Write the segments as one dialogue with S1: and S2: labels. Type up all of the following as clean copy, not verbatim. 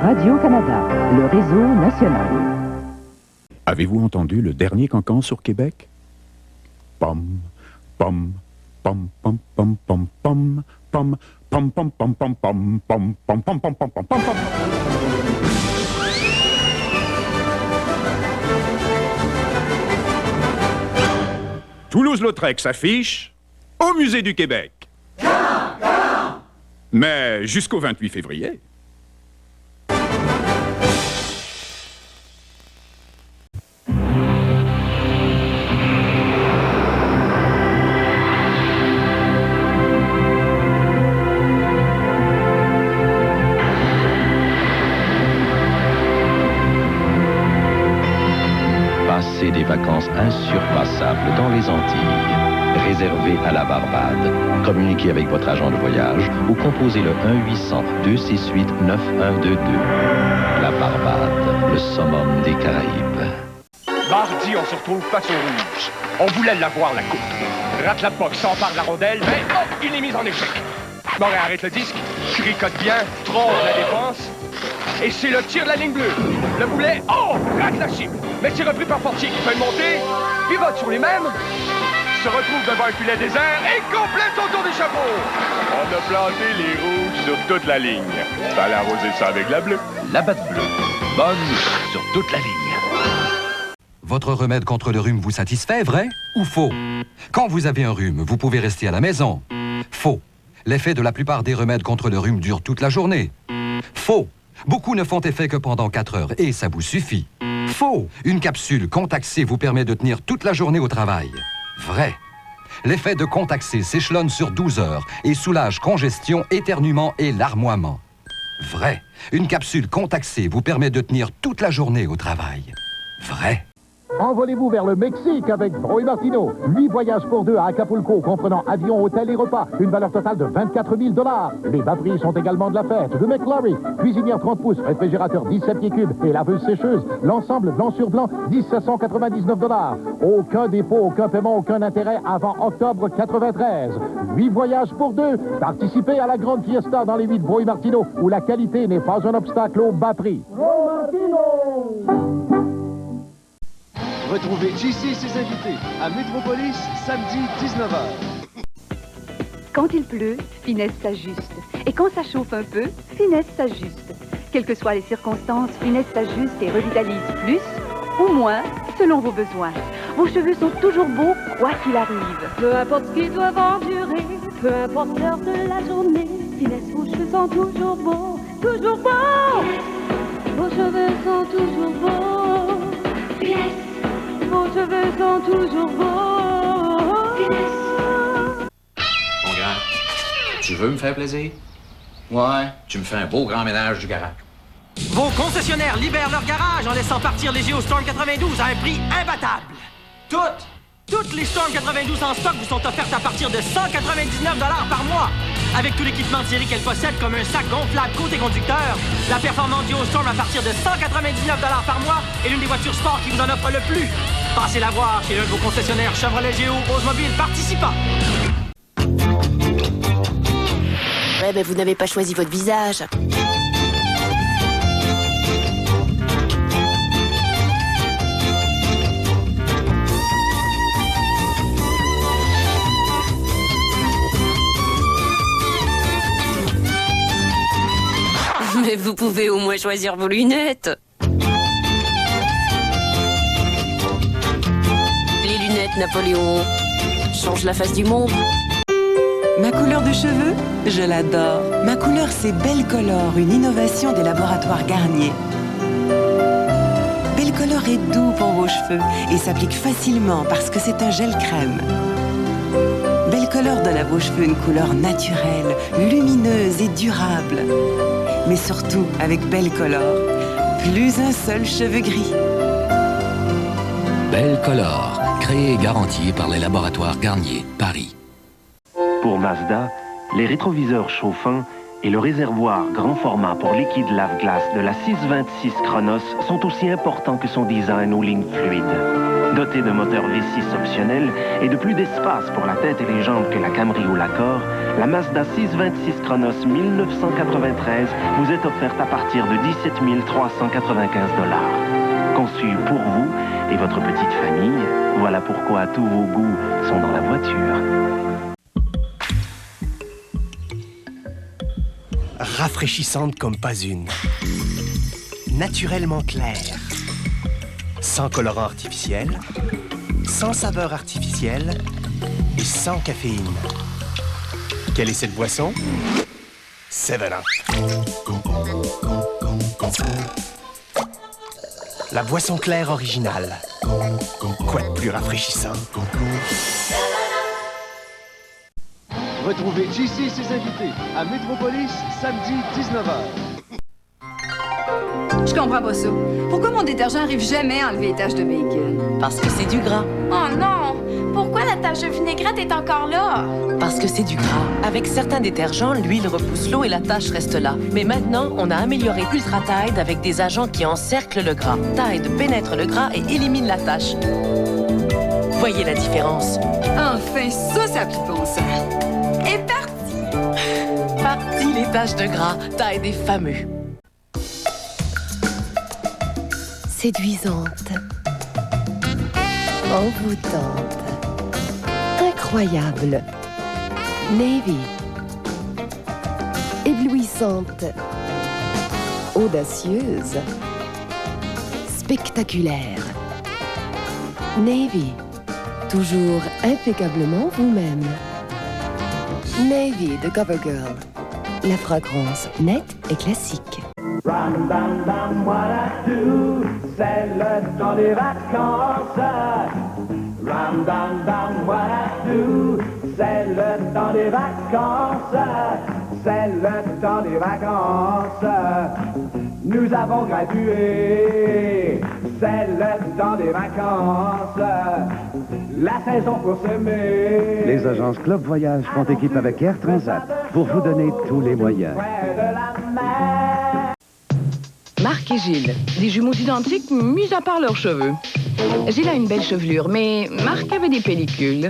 S1: Radio-Canada, le réseau national.
S2: Avez-vous entendu le dernier cancan sur Québec? Pom, pom, pom, pom, pom, pom, pom, pom, pom, pom, pom, pom, pom, pom, pom, pom, pom, pom, pom, pom. Toulouse-Lautrec s'affiche au Musée du Québec. Mais jusqu'au 28 février.
S3: Passez des vacances insurpassables dans les Antilles. Réservé à la Barbade. Communiquez avec votre agent de voyage ou composez le 1-800-268-9122. La Barbade, le summum des Caraïbes.
S4: Mardi, on se retrouve face au rouge. On voulait l'avoir, la coupe. Rate la boxe, s'empare de la rondelle, mais hop, il est mis en échec. Bon, arrête le disque, tricote bien, trompe la défense. Et c'est le tir de la ligne bleue. Le boulet, oh, rate la cible. Mais c'est repris par Fortier qui fait une montée, pivote sur les mêmes, se retrouve devant un filet désert et complète son tour d'échafaud. On a planté les rouges sur toute la ligne. Fallait arroser ça avec la bleue.
S3: La batte bleue. Bonne sur toute la ligne.
S5: Votre remède contre le rhume vous satisfait, vrai ou faux? Quand vous avez un rhume, vous pouvez rester à la maison. Faux. L'effet de la plupart des remèdes contre le rhume dure toute la journée. Faux. Beaucoup ne font effet que pendant 4 heures et ça vous suffit. Faux. Une capsule Contac-C vous permet de tenir toute la journée au travail. Vrai. L'effet de Contac-C s'échelonne sur 12 heures et soulage congestion, éternuement et larmoiement. Vrai. Une capsule Contac-C vous permet de tenir toute la journée au travail. Vrai.
S6: Envolez-vous vers le Mexique avec Bro et Martino. 8 voyages pour 2 à Acapulco, comprenant avion, hôtel et repas. Une valeur totale de 24 000 $. Les batteries sont également de la fête. De McLaren, cuisinière 30 pouces, réfrigérateur 17 pieds cubes et laveuse sécheuse. L'ensemble blanc sur blanc, 1799 $. Aucun dépôt, aucun paiement, aucun intérêt avant octobre 93. 8 voyages pour 2. Participez à la grande fiesta dans les 8 Bro et Martino, où la qualité n'est pas un obstacle au bas prix. Bro Martino!
S7: Retrouvez JC et ses invités à Métropolis, samedi 19h.
S8: Quand il pleut, Finesse s'ajuste. Et quand ça chauffe un peu, Finesse s'ajuste. Quelles que soient les circonstances, Finesse s'ajuste et revitalise plus ou moins selon vos besoins. Vos cheveux sont toujours beaux, quoi qu'il arrive.
S9: Peu importe ce qu'ils doivent endurer, peu importe l'heure de la journée, Finesse, vos cheveux sont toujours beaux, toujours beaux. Vos cheveux sont toujours beaux. Finesse. Vos cheveux sont toujours beaux.
S10: Mon grand, tu veux me faire plaisir? Ouais, tu me fais un beau grand ménage du garage.
S11: Vos concessionnaires libèrent leur garage en laissant partir les Geostorm 92 à un prix imbattable. Toutes les Storm 92 en stock vous sont offertes à partir de 199 $ par mois. Avec tout l'équipement de série qu'elle possède, comme un sac gonflable côté conducteur, la performante Geostorm à partir de 199 $ par mois est l'une des voitures sport qui vous en offre le plus. Passez la voir chez l'un de vos concessionnaires Chevrolet Géo, Oldsmobile participants.
S12: Ouais, mais vous n'avez pas choisi votre visage. Mais vous pouvez au moins choisir vos lunettes. Les lunettes Napoléon changent la face du monde.
S13: Ma couleur de cheveux, je l'adore. Ma couleur, c'est Belcolor, une innovation des laboratoires Garnier. Belcolor est doux pour vos cheveux et s'applique facilement parce que c'est un gel crème. Belcolor donne à vos cheveux une couleur naturelle, lumineuse et durable. Mais surtout, avec Belcolor, plus un seul cheveu gris.
S14: Belcolor, créé et garanti par les laboratoires Garnier, Paris.
S15: Pour Mazda, les rétroviseurs chauffants et le réservoir grand format pour liquide lave-glace de la 626 Chronos sont aussi importants que son design aux lignes fluides. Dotée de moteur V6 optionnel et de plus d'espace pour la tête et les jambes que la Camry ou l'Accord, la Mazda 626 Chronos 1993 vous est offerte à partir de 17 395 $. Conçue pour vous et votre petite famille, voilà pourquoi tous vos goûts sont dans la voiture.
S16: Rafraîchissante comme pas une. Naturellement claire. Sans colorant artificiel, sans saveur artificielle et sans caféine. Quelle est cette boisson? 7-Up. La boisson claire originale. Quoi de plus rafraîchissant?
S7: Retrouvez JC et ses invités à Métropolis, samedi 19h.
S17: Je comprends pas ça. Pourquoi mon détergent arrive jamais à enlever les taches de bacon?
S13: Parce que c'est du gras.
S18: Oh non! Pourquoi la tache de vinaigrette est encore là?
S13: Parce que c'est du gras. Avec certains détergents, l'huile repousse l'eau et la tache reste là. Mais maintenant, on a amélioré Ultra Tide avec des agents qui encerclent le gras. Tide pénètre le gras et élimine la tache. Voyez la différence.
S17: Enfin, ça a plus de bon sens. Et parti!
S13: Parti les taches de gras. Tide est fameux.
S19: Séduisante, envoûtante, incroyable, Navy, éblouissante, audacieuse, spectaculaire, Navy, toujours impeccablement vous-même. Navy de CoverGirl, la fragrance nette et classique.
S20: Ram, bam, bam, what I do, c'est le temps des vacances. Ram, bam, bam, what I do, c'est le temps des vacances. C'est le temps des vacances. Nous avons gradué, c'est le temps des vacances. La saison pour s'aimer.
S21: Les agences Club Voyage font équipe avec Air Transat pour vous donner tous les moyens.
S1: Marc et Gilles, des jumeaux identiques, mis à part leurs cheveux. Gilles a une belle chevelure, mais Marc avait des pellicules.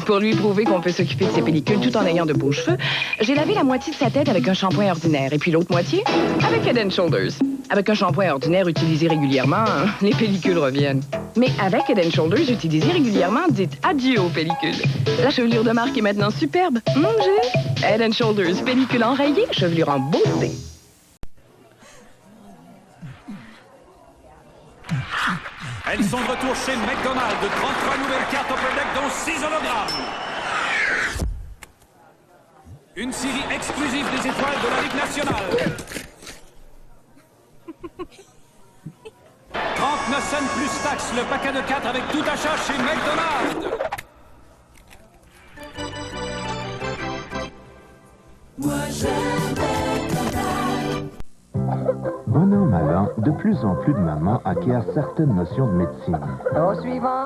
S1: Pour lui prouver qu'on peut s'occuper de ses pellicules tout en ayant de beaux cheveux, j'ai lavé la moitié de sa tête avec un shampoing ordinaire et puis l'autre moitié avec Head & Shoulders. Avec un shampoing ordinaire utilisé régulièrement, les pellicules reviennent. Mais avec Head & Shoulders utilisé régulièrement, dites adieu aux pellicules. La chevelure de Marc est maintenant superbe. Gilles? Head & Shoulders, pellicule enrayée, chevelure en beauté.
S22: Elles sont de retour chez McDonald's. 33 nouvelles cartes Upper Deck, dont 6 hologrammes. Une série exclusive des étoiles de la Ligue nationale. 39 cents plus taxes, le paquet de 4 avec tout achat chez McDonald's.
S20: Moi j'aime
S6: Bon an, mal an, de plus en plus de mamans acquièrent certaines notions de médecine.
S20: Au suivant.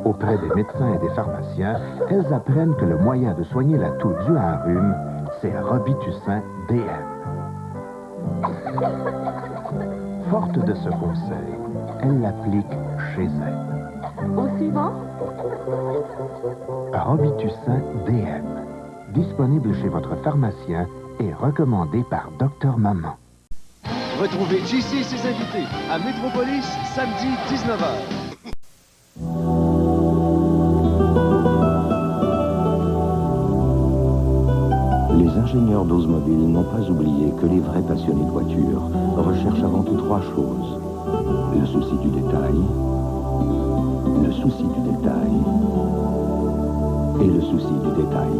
S6: Auprès des médecins et des pharmaciens, elles apprennent que le moyen de soigner la toux due à un rhume, c'est Robitussin DM. Forte de ce conseil, elles l'appliquent chez elle.
S20: Au suivant.
S6: Robitussin DM. Disponible chez votre pharmacien et recommandé par Dr Maman.
S7: Retrouvez JC et ses invités à Métropolis, samedi 19h.
S23: Les ingénieurs d'Oldsmobile n'ont pas oublié que les vrais passionnés de voiture recherchent avant tout 3 choses. Le souci du détail, le souci du détail et le souci du détail.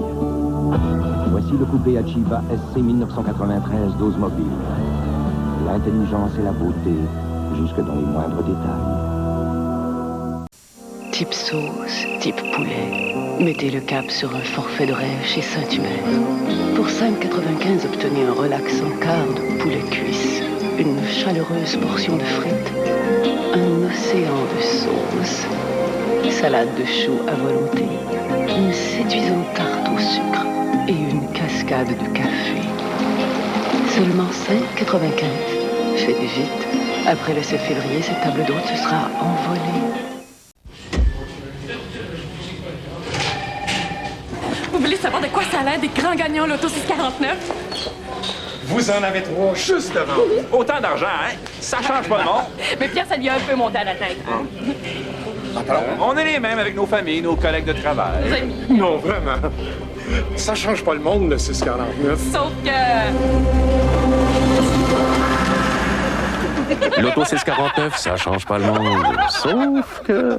S23: Voici le coupé Achieva SC 1993 d'Oldsmobile. L'intelligence et la beauté, jusque dans les moindres détails.
S24: Type sauce, type poulet. Mettez le cap sur un forfait de rêve chez Saint-Hubert. Pour 5,95, obtenez un relaxant quart de poulet cuisse, une chaleureuse portion de frites, un océan de sauce, salade de choux à volonté, une séduisante tarte au sucre et une cascade de café. Seulement 5,95. Faites vite. Après le 7 février, cette table d'hôte se sera envolée.
S2: savoir de quoi ça a l'air des grands gagnants l'Auto 649?
S22: Vous en avez 3 juste devant. Autant d'argent, hein? Ça change pas le monde.
S2: Mais Pierre, ça lui a un peu monté à la tête.
S22: On est les mêmes avec nos familles, nos collègues de travail.
S2: Nos amis.
S22: Non, vraiment. Ça change pas le monde, le 649.
S2: Sauf que...
S14: L'Auto 649, ça change pas le monde. Sauf que...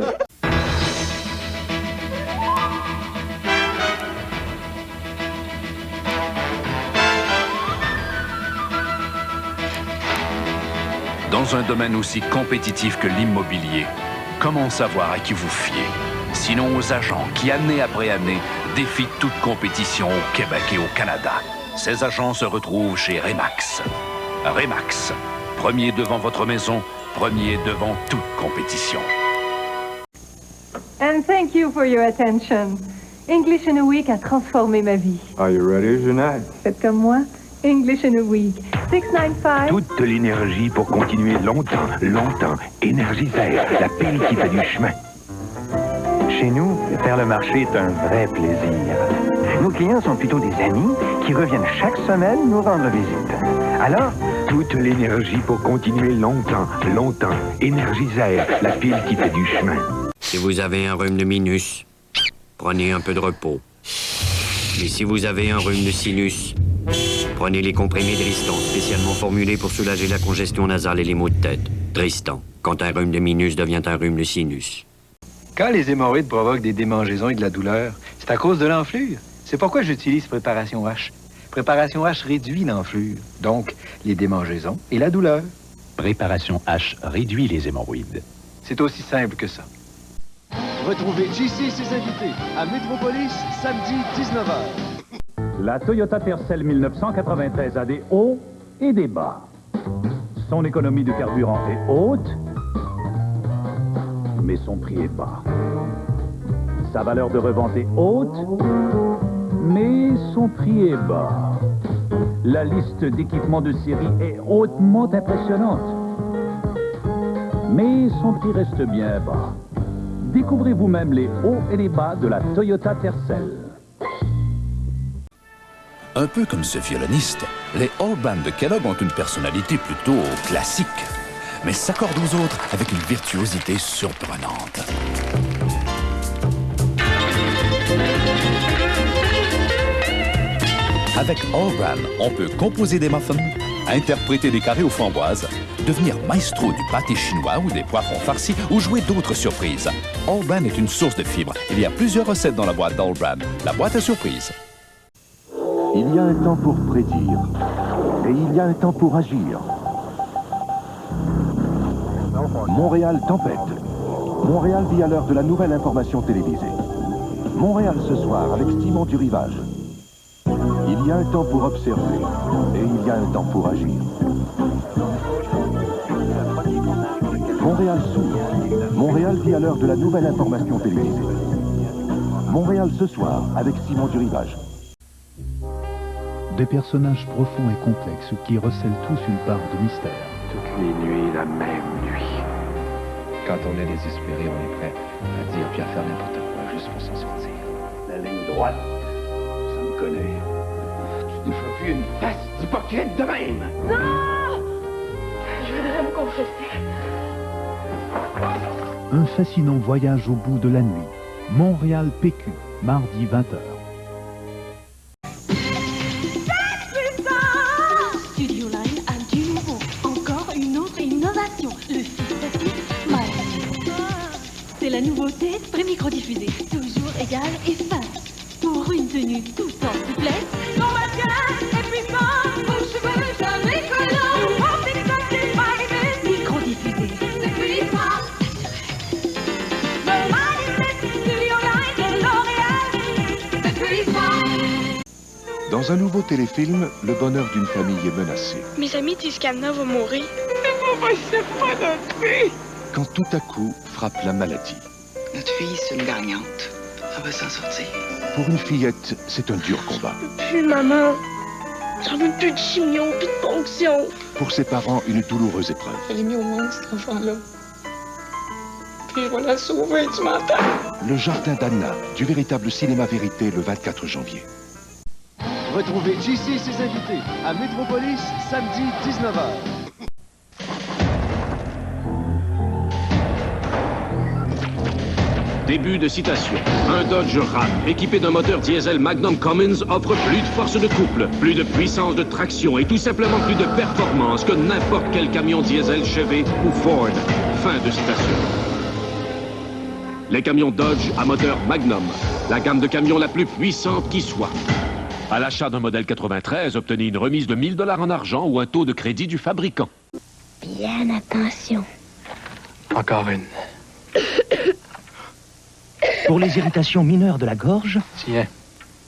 S22: Dans un domaine aussi compétitif que l'immobilier, comment savoir à qui vous fier? Sinon aux agents qui, année après année, défient toute compétition au Québec et au Canada. Ces agents se retrouvent chez Remax. Remax, premier devant votre maison, premier devant toute compétition.
S3: And thank you for your attention. English in a Week a transformé ma vie.
S4: Are you ready, Jeanette?
S3: Faites comme moi. English in a Week. 695.
S5: Toute l'énergie pour continuer longtemps, longtemps. Énergiseur, la pile qui fait du chemin. Chez nous, faire le marché est un vrai plaisir. Nos clients sont plutôt des amis qui reviennent chaque semaine nous rendre visite. Alors, toute l'énergie pour continuer longtemps, longtemps. Énergiseur, la pile qui fait du chemin.
S25: Si vous avez un rhume de minus, prenez un peu de repos. Mais si vous avez un rhume de sinus, prenez les comprimés Dristan, spécialement formulés pour soulager la congestion nasale et les maux de tête. Dristan, quand un rhume de minus devient un rhume de sinus.
S26: Quand les hémorroïdes provoquent des démangeaisons et de la douleur, c'est à cause de l'enflure. C'est pourquoi j'utilise Préparation H. Préparation H réduit l'enflure, donc les démangeaisons et la douleur.
S27: Préparation H réduit les hémorroïdes.
S26: C'est aussi simple que ça.
S7: Retrouvez JC et ses invités à Métropolis, samedi 19h.
S6: La Toyota Tercel 1993 a des hauts et des bas. Son économie de carburant est haute, mais son prix est bas. Sa valeur de revente est haute, mais son prix est bas. La liste d'équipements de série est hautement impressionnante, mais son prix reste bien bas. Découvrez vous-même les hauts et les bas de la Toyota Tercel.
S28: Un peu comme ce violoniste, les All Band de Kellogg ont une personnalité plutôt classique, mais s'accordent aux autres avec une virtuosité surprenante. Avec All Band, on peut composer des muffins, interpréter des carrés aux framboises, devenir maestro du pâté chinois ou des poivrons farcis ou jouer d'autres surprises. All Band est une source de fibres. Il y a plusieurs recettes dans la boîte d'All Band. La boîte à surprise.
S23: Il y a un temps pour prédire et il y a un temps pour agir. Montréal tempête. Montréal vit à l'heure de la nouvelle information télévisée. Montréal ce soir avec Simon du Rivage. Il y a un temps pour observer et il y a un temps pour agir. Montréal s'ouvre. Montréal vit à l'heure de la nouvelle information télévisée. Montréal ce soir avec Simon du Rivage.
S29: Des personnages profonds et complexes qui recèlent tous une part de mystère.
S21: Toutes les nuits, la même nuit. Quand on est désespéré, on est prêt à dire puis à faire n'importe quoi juste pour s'en sortir.
S5: La ligne droite, ça me connaît. Tu ne feras plus une face hypocrite de même.
S9: Non! Je voudrais me confesser.
S29: Un fascinant voyage au bout de la nuit. Montréal PQ, mardi 20h.
S9: Studio Line a du nouveau. Encore une autre innovation. Le 6 Smile. C'est la nouveauté pré-micro-diffusée. Toujours égal et fin. Pour une tenue tout en souplesse. Son maquillage est puissant. Vos cheveux jamais collants. Micro-diffusé. C'est puissant. Le magnifique Studio Line de L'Oréal. C'est puissant.
S23: Dans un nouveau téléfilm, le bonheur d'une famille est menacé.
S18: Mes amis disent qu'Anna va mourir.
S23: C'est pas notre fille! Quand tout à coup frappe la maladie.
S30: Notre fille, c'est une gagnante. Elle va s'en sortir.
S23: Pour une fillette, c'est un dur combat.
S18: Plus maman. J'en veux plus de chimio, plus de ponction.
S23: Pour ses parents, une douloureuse épreuve.
S30: Elle est mise au monde, cet enfant-là. Chérie, on l'a sauvé, tu m'entends?
S23: Le Jardin d'Anna, du véritable cinéma vérité, le 24 janvier.
S7: Retrouvez JC et ses invités à Métropolis, samedi 19h.
S4: Début de citation. Un Dodge Ram équipé d'un moteur diesel Magnum Cummins offre plus de force de couple, plus de puissance de traction et tout simplement plus de performance que n'importe quel camion diesel Chevy ou Ford. Fin de citation. Les camions Dodge à moteur Magnum, la gamme de camions la plus puissante qui soit. À l'achat d'un modèle 93, obtenez une remise de 1 000 $ en argent ou un taux de crédit du fabricant.
S9: Bien attention.
S21: Encore une.
S8: Pour les irritations mineures de la gorge,
S21: Tiens.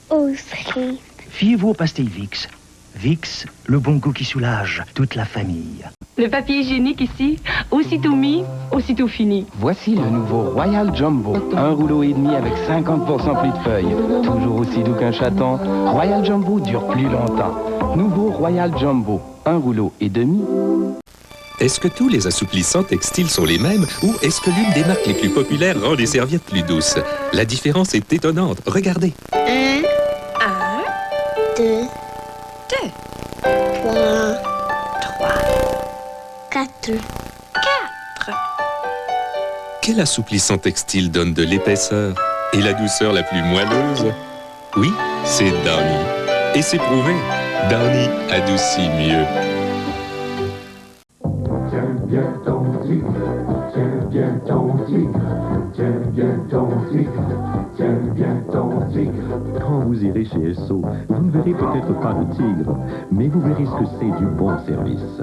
S9: Osserie.
S8: fiez-vous aux pastilles Vicks. Vicks, le bon goût qui soulage toute la famille.
S10: Le papier hygiénique ici, aussitôt mis, aussitôt fini.
S11: Voici le nouveau Royal Jumbo. Un rouleau et demi avec 50% plus de feuilles. Toujours aussi doux qu'un chaton. Royal Jumbo dure plus longtemps. Nouveau Royal Jumbo. Un rouleau et demi.
S12: Est-ce que tous les assouplissants textiles sont les mêmes ou est-ce que l'une des marques les plus populaires rend les serviettes plus douces? La différence est étonnante. Regardez.
S9: 1, 2, 3, 4.
S12: Quel assouplissant textile donne de l'épaisseur et la douceur la plus moelleuse? Oui, c'est Downy. Et c'est prouvé. Downy adoucit mieux.
S20: Tiens bien ton tigre, tiens bien ton tigre, tiens bien ton tigre, tiens bien ton tigre.
S29: Quand vous irez chez Esso, vous ne verrez peut-être pas de tigre, mais vous verrez ce que c'est du bon service.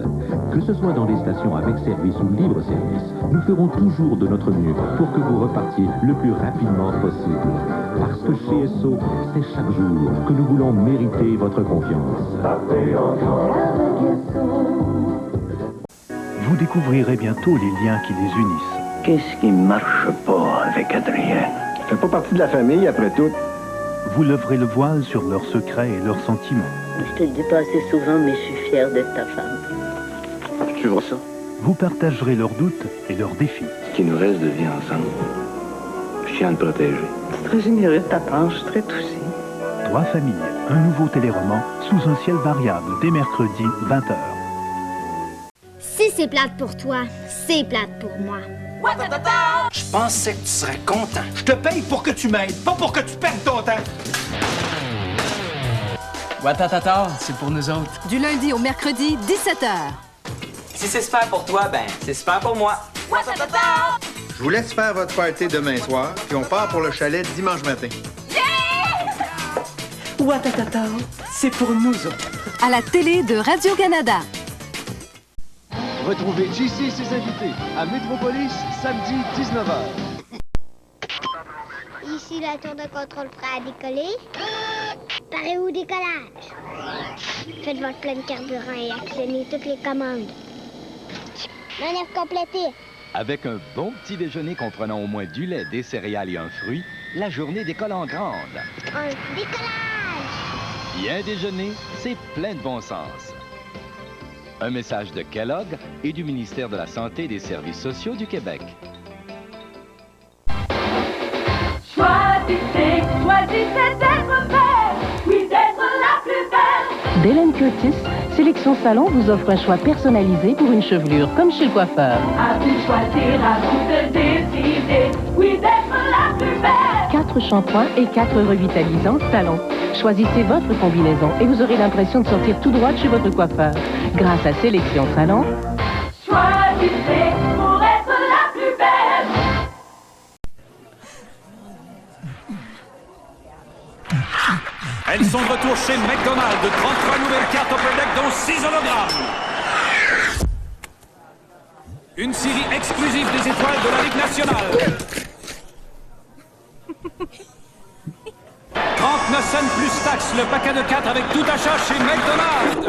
S29: Que ce soit dans les stations avec service ou libre service, nous ferons toujours de notre mieux pour que vous repartiez le plus rapidement possible. Parce que chez Esso, c'est chaque jour que nous voulons mériter votre confiance. Vous découvrirez bientôt les liens qui les unissent.
S5: Qu'est-ce qui marche pas avec Adrienne? Elle fait pas partie de la famille, après tout.
S29: Vous leverez le voile sur leurs secrets et leurs sentiments.
S24: Je te le dis pas assez souvent, mais je suis fière d'être ta femme.
S5: Tu vois ça?
S29: Vous partagerez leurs doutes et leurs défis.
S5: Ce qui nous reste de vie ensemble. Je tiens à le protéger.
S24: C'est très généreux de ta part, je suis très touchée.
S29: 3 familles, un nouveau téléroman sous un ciel variable dès mercredi 20h.
S9: Si c'est plate pour toi, c'est plate pour moi.
S13: Je pensais que tu serais content. Je te paye pour que tu m'aides, pas pour que tu perdes ton temps.
S15: Watatata, c'est pour nous autres.
S16: Du lundi au mercredi, 17h.
S15: Si c'est super pour toi, ben, c'est super pour moi. Watatata!
S17: Je vous laisse faire votre party demain soir, puis on part pour le chalet dimanche matin.
S16: Watatata, c'est pour nous autres. À la télé de Radio-Canada.
S7: Retrouvez JC et ses invités à Métropolis, samedi 19h.
S9: Ici la tour de contrôle prêt à décoller. Parez au décollage. Faites votre plein de carburant et actionnez toutes les commandes. Manœuvre complétée.
S19: Avec un bon petit déjeuner comprenant au moins du lait, des céréales et un fruit, la journée décolle en grande.
S9: Un décollage!
S19: Bien déjeuner, c'est plein de bon sens. Un message de Kellogg et du ministère de la Santé et des Services sociaux du Québec.
S9: Choisissez d'être belle, oui d'être la plus belle.
S24: Dellen Curtis, Sélection Salon vous offre un choix personnalisé pour une chevelure, comme chez le coiffeur.
S9: À vous choisir, à vous de décider, oui d'être la plus belle.
S24: 4 shampoings et 4 revitalisants Salon. Choisissez votre combinaison et vous aurez l'impression de sortir tout droit de chez votre coiffeur. Grâce à Sélection Salon,
S9: Choisissez pour être la plus belle.
S4: Elles sont de retour chez McDonald's. 33 nouvelles cartes Upper Deck, dont 6 hologrammes. Une série exclusive des étoiles de la Ligue nationale. 39 cents plus taxes, le paquet de 4 avec tout achat chez McDonald's.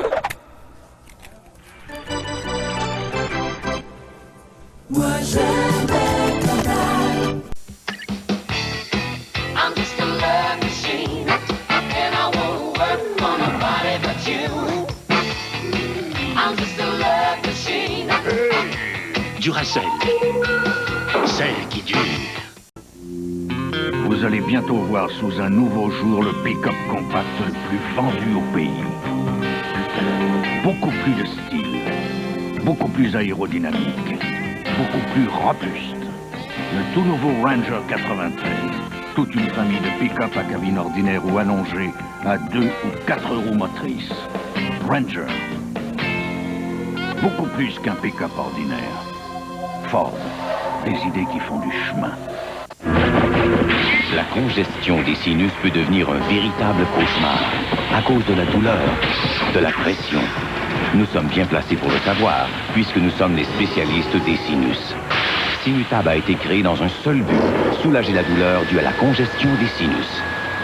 S9: Moi j'aime McDonald's.
S31: I'm just a love machine, and I won't work for nobody but you. I'm just a love machine.
S1: Duracell. Celle qui dure.
S2: Vous allez bientôt voir sous un nouveau jour le pick-up compact le plus vendu au pays. Beaucoup plus de style, beaucoup plus aérodynamique, beaucoup plus robuste. Le tout nouveau Ranger 93. Toute une famille de pick-up à cabine ordinaire ou allongée à 2 ou 4 roues motrices. Ranger. Beaucoup plus qu'un pick-up ordinaire. Ford. Des idées qui font du chemin.
S3: La congestion des sinus peut devenir un véritable cauchemar à cause de la douleur, de la pression. Nous sommes bien placés pour le savoir, puisque nous sommes les spécialistes des sinus. Sinutab a été créé dans un seul but, soulager la douleur due à la congestion des sinus.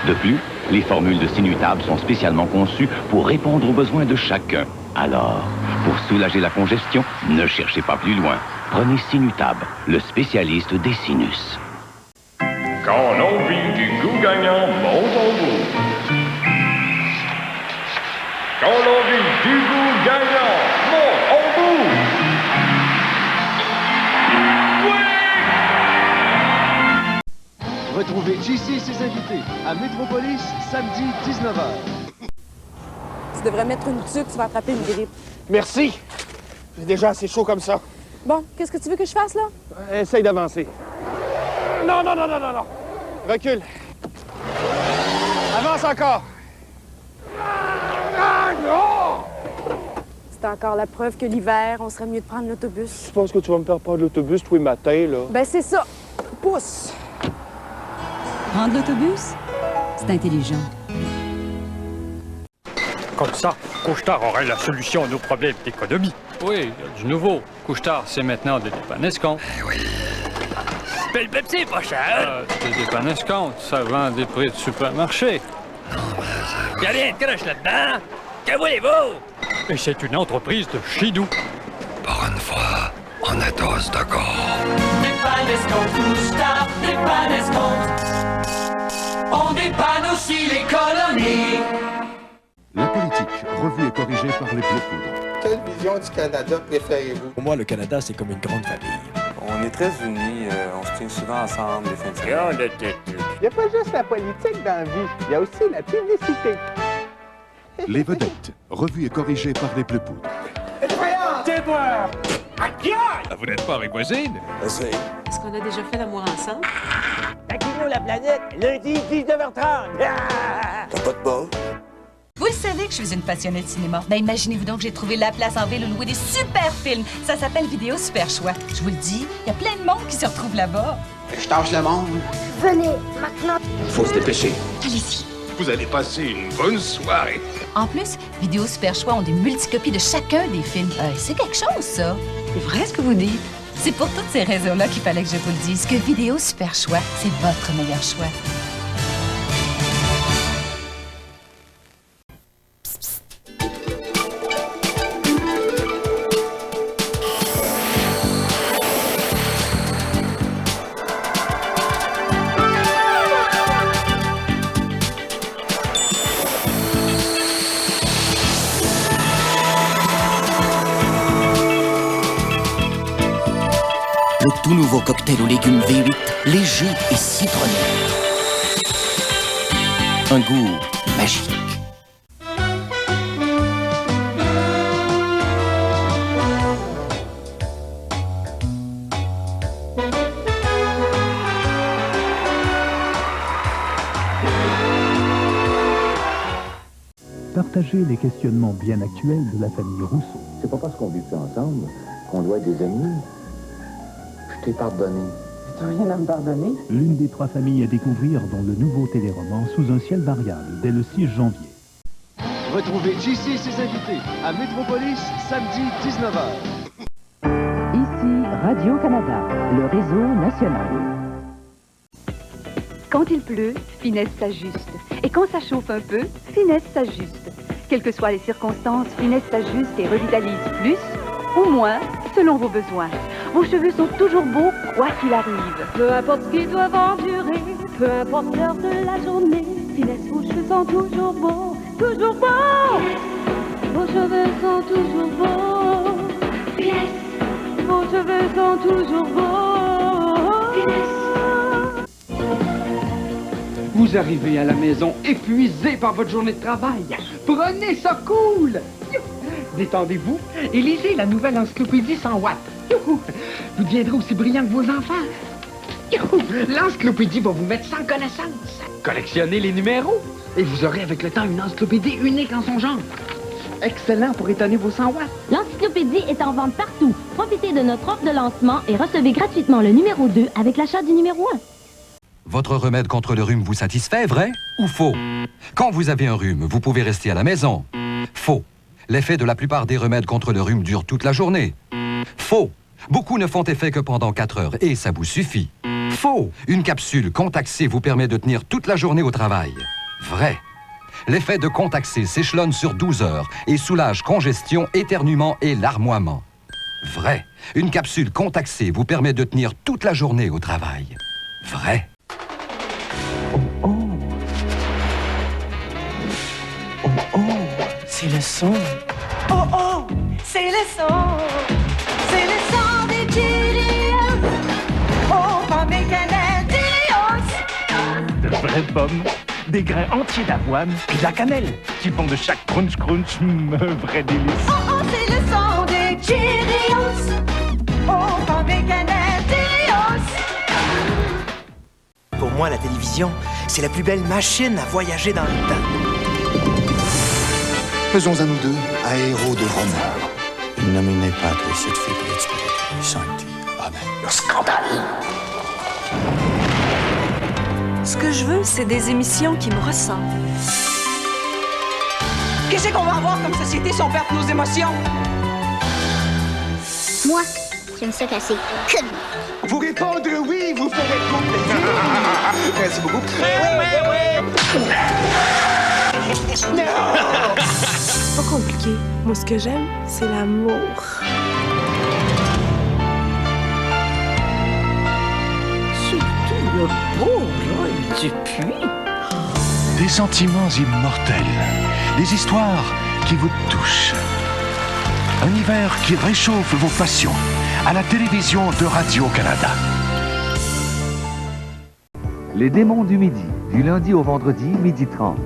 S3: De plus, les formules de Sinutab sont spécialement conçues pour répondre aux besoins de chacun. Alors, pour soulager la congestion, ne cherchez pas plus loin. Prenez Sinutab, le spécialiste des sinus.
S6: Quand on a envie du goût gagnant, bon goût. Quand on a envie du goût gagnant, bon goût.
S7: Retrouvez JC et ses invités à Métropolis, samedi 19h.
S14: Tu devrais mettre une tuque, tu vas attraper une grippe.
S18: Merci. J'ai déjà assez chaud comme ça.
S14: Bon, qu'est-ce que tu veux que je fasse, là?
S18: Essaye d'avancer. Non. Recule. Avance encore.
S14: C'est encore la preuve que l'hiver, on serait mieux de prendre l'autobus.
S18: Je pense que tu vas me faire prendre l'autobus tous les matins, là.
S14: Ben, c'est ça. Pousse.
S16: Prendre l'autobus, c'est intelligent.
S22: Comme ça, Couche-Tard aurait la solution à nos problèmes d'économie. Oui, il y a du nouveau. Couche-Tard, c'est maintenant des dépannes escomptes.
S2: Oui.
S22: Le Pepsi, pas cher. Des dépannes escomptes, ça vend des prix de supermarché.
S2: Y'a rien de croche là-dedans. Que voulez-vous?
S22: Et c'est une entreprise de chez nous.
S2: Pour une fois, on est tous d'accord.
S31: Dépanne escompte, Couche-Tard, dépanne escompte. On dépanne aussi l'économie.
S29: La politique, revue et corrigée par les Bleus Poudres.
S17: Quelle vision du Canada préférez-vous?
S25: Pour moi, le Canada, c'est comme une grande famille.
S15: On est très unis, on se tient souvent ensemble les fins de semaine.
S17: Il n'y a pas juste la politique dans la vie, il y a aussi la publicité.
S29: Les vedettes, revue et corrigée par les Bleus Poudres.
S18: Tais-toi!
S29: Vous n'êtes pas avec voisine?
S17: Essaye.
S10: Est-ce qu'on a déjà fait l'amour ensemble?
S18: Taquine-nous la planète, lundi 19h30.
S17: T'as pas de bol?
S26: Vous le savez que je suis une passionnée de cinéma. Ben imaginez-vous donc que j'ai trouvé la place en ville où louer des super films. Ça s'appelle Vidéo Super Choix. Je vous le dis, il y a plein de monde qui se retrouve là-bas.
S17: Je tâche le monde.
S26: Venez, maintenant.
S17: Faut se dépêcher.
S26: Allez-y.
S2: Vous allez passer une bonne soirée.
S26: En plus, Vidéo Super Choix ont des multicopies de chacun des films. C'est quelque chose, ça.
S10: C'est vrai ce que vous dites?
S26: C'est pour toutes ces raisons-là qu'il fallait que je vous le dise que Vidéo Super Choix, c'est votre meilleur choix.
S27: Le tout nouveau cocktail aux légumes V8, léger et citronné. Un goût magique.
S29: Partagez les questionnements bien actuels de la famille Rousseau.
S23: C'est pas parce qu'on vit plus ensemble qu'on doit être des amis. Je t'ai pardonné.
S10: T'as rien à me pardonner?
S29: L'une des 3 familles à découvrir dans le nouveau téléroman Sous un ciel variable dès le 6 janvier.
S7: Retrouvez JC et ses invités à Métropolis, samedi 19h.
S28: Ici Radio-Canada, le réseau national.
S9: Quand il pleut, Finesse s'ajuste. Et quand ça chauffe un peu, Finesse s'ajuste. Quelles que soient les circonstances, Finesse s'ajuste et revitalise plus ou moins selon vos besoins. Vos cheveux sont toujours beaux, quoi qu'il arrive. Peu importe ce qu'ils doivent endurer, peu importe l'heure de la journée, Finesse, vos cheveux sont toujours beaux, toujours beaux. Vos cheveux sont toujours beaux. Finesse, vos cheveux sont toujours beaux.
S4: Vous arrivez à la maison épuisé par votre journée de travail. Prenez ça cool. Détendez-vous et lisez la nouvelle encyclopédie 100 watts. Youhou. Vous deviendrez aussi brillant que vos enfants. Youhou. L'encyclopédie va vous mettre sans connaissance. Collectionnez les numéros et vous aurez avec le temps une encyclopédie unique en son genre. Excellent pour étonner vos 100 watts.
S5: L'encyclopédie est en vente partout. Profitez de notre offre de lancement et recevez gratuitement le numéro 2 avec l'achat du numéro 1.
S8: Votre remède contre le rhume vous satisfait, vrai ou faux? Quand vous avez un rhume, vous pouvez rester à la maison. Faux. L'effet de la plupart des remèdes contre le rhume dure toute la journée. Faux. Beaucoup ne font effet que pendant 4 heures et ça vous suffit. Faux. Une capsule Contac-C vous permet de tenir toute la journée au travail. Vrai. L'effet de Contac-C s'échelonne sur 12 heures et soulage congestion, éternuement et larmoiement. Vrai. Une capsule Contac-C vous permet de tenir toute la journée au travail. Vrai.
S18: C'est le son.
S26: Oh oh, c'est le son. C'est le son des Cheerios. Oh, pommes et cannelle, Cheerios.
S2: De vraies pommes, des grains entiers d'avoine et de la cannelle qui font de chaque crunch crunch un vrai délice.
S26: Oh oh, c'est le son des Cheerios. Oh, pommes et cannelle, Cheerios.
S18: Pour moi, la télévision, c'est la plus belle machine à voyager dans le temps.
S1: Faisons à nous deux un héros de roman.
S11: Nominez Patrice Spiriti Sancti. Amen.
S1: Le scandale.
S26: Ce que je veux, c'est des émissions qui me ressemblent. Qu'est-ce qu'on va avoir comme société si on perd nos émotions?
S12: Moi, j'aime ça quand c'est cool.
S1: Vous répondre oui, vous ferez tout plaisir. Merci beaucoup.
S13: Pas compliqué. Moi, ce que j'aime, c'est l'amour.
S1: Surtout le beau rôle du puits.
S19: Des sentiments immortels. Des histoires qui vous touchent. Un hiver qui réchauffe vos passions. À la télévision de Radio-Canada.
S20: Les démons du midi, du lundi au vendredi, 12h30.